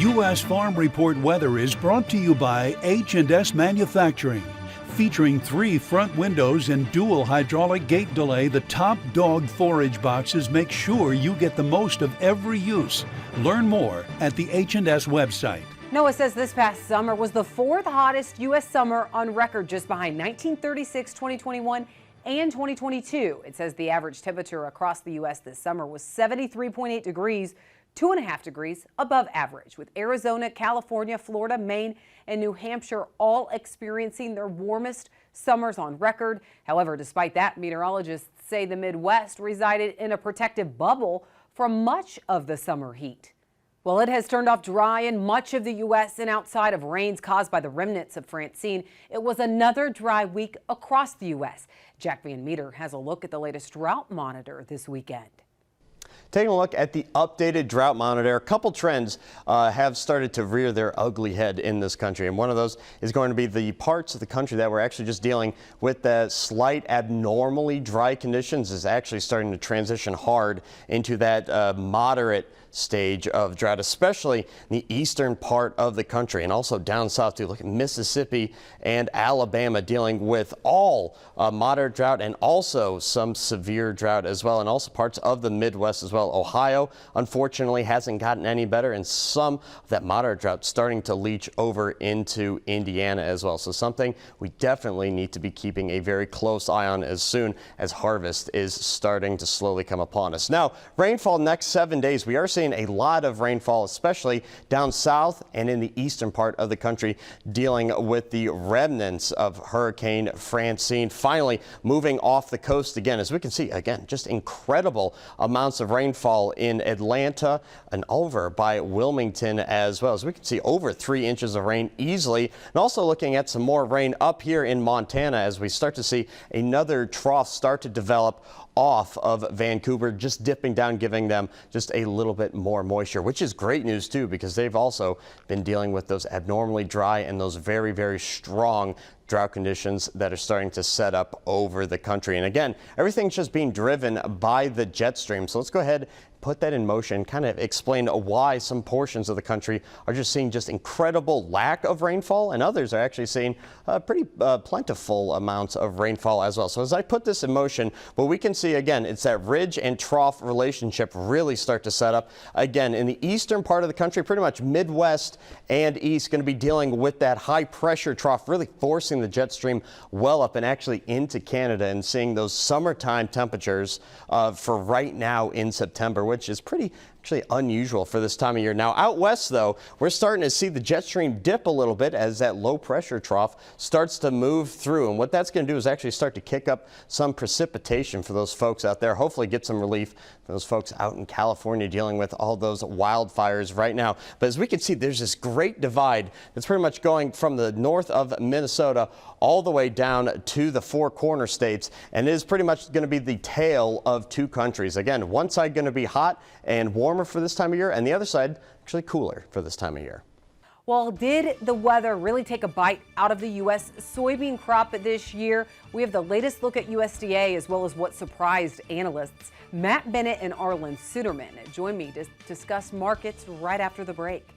U.S. Farm Report weather is brought to you by H&S Manufacturing. Featuring 3 front windows and dual hydraulic gate delay, the Top Dog forage boxes make sure you get the most of every use. Learn more at the H&S website. NOAA says this past summer was the 4th hottest U.S. summer on record, just behind 1936, 2021, and 2022. It says the average temperature across the U.S. this summer was 73.8 degrees, 2.5 degrees above average, with Arizona, California, Florida, Maine, and New Hampshire all experiencing their warmest summers on record. However, despite that, meteorologists say the Midwest resided in a protective bubble from much of the summer heat. Well, it has turned off dry in much of the U.S. and outside of rains caused by the remnants of Francine. It was another dry week across the U.S. Jack Van Meter has a look at the latest drought monitor this weekend. Taking a look at the updated drought monitor, a couple trends have started to rear their ugly head in this country. And one of those is going to be the parts of the country that we're actually just dealing with the slight abnormally dry conditions is actually starting to transition hard into that moderate stage of drought, especially in the eastern part of the country and also down south too. Look at Mississippi and Alabama dealing with all moderate drought and also some severe drought as well, and also parts of the Midwest as well. Ohio, unfortunately, hasn't gotten any better, and some of that moderate drought starting to leach over into Indiana as well. So something we definitely need to be keeping a very close eye on as soon as harvest is starting to slowly come upon us. Now, rainfall next 7 days. We are seeing a lot of rainfall, especially down south and in the eastern part of the country, dealing with the remnants of Hurricane Francine finally moving off the coast again. As we can see, again, just incredible amounts of rainfall in Atlanta and over by Wilmington as well. As we can see, over 3 inches of rain easily, and also looking at some more rain up here in Montana as we start to see another trough start to develop off of Vancouver, just dipping down, giving them just a little bit more moisture, which is great news too, because they've also been dealing with those abnormally dry and those very, very strong drought conditions that are starting to set up over the country. And again, everything's just being driven by the jet stream. So let's go ahead, put that in motion, kind of explain why some portions of the country are just seeing just incredible lack of rainfall and others are actually seeing pretty plentiful amounts of rainfall as well. So as I put this in motion, what we can see again, it's that ridge and trough relationship really start to set up. Again, in the eastern part of the country, pretty much Midwest and east, going to be dealing with that high pressure trough, really forcing the jet stream well up and actually into Canada, and seeing those summertime temperatures for right now in September, which is pretty actually unusual for this time of year. Now out west though, we're starting to see the jet stream dip a little bit as that low pressure trough starts to move through, and what that's going to do is actually start to kick up some precipitation for those folks out there, hopefully get some relief for those folks out in California dealing with all those wildfires right now. But as we can see, there's this great divide that's pretty much going from the north of Minnesota all the way down to the Four Corner states, and it is pretty much going to be the tale of two countries. Again, one side going to be hot and warmer for this time of year, and the other side actually cooler for this time of year. Well, did the weather really take a bite out of the U.S. soybean crop this year? We have the latest look at USDA as well as what surprised analysts. Matt Bennett and Arlen Suderman join me to discuss markets right after the break.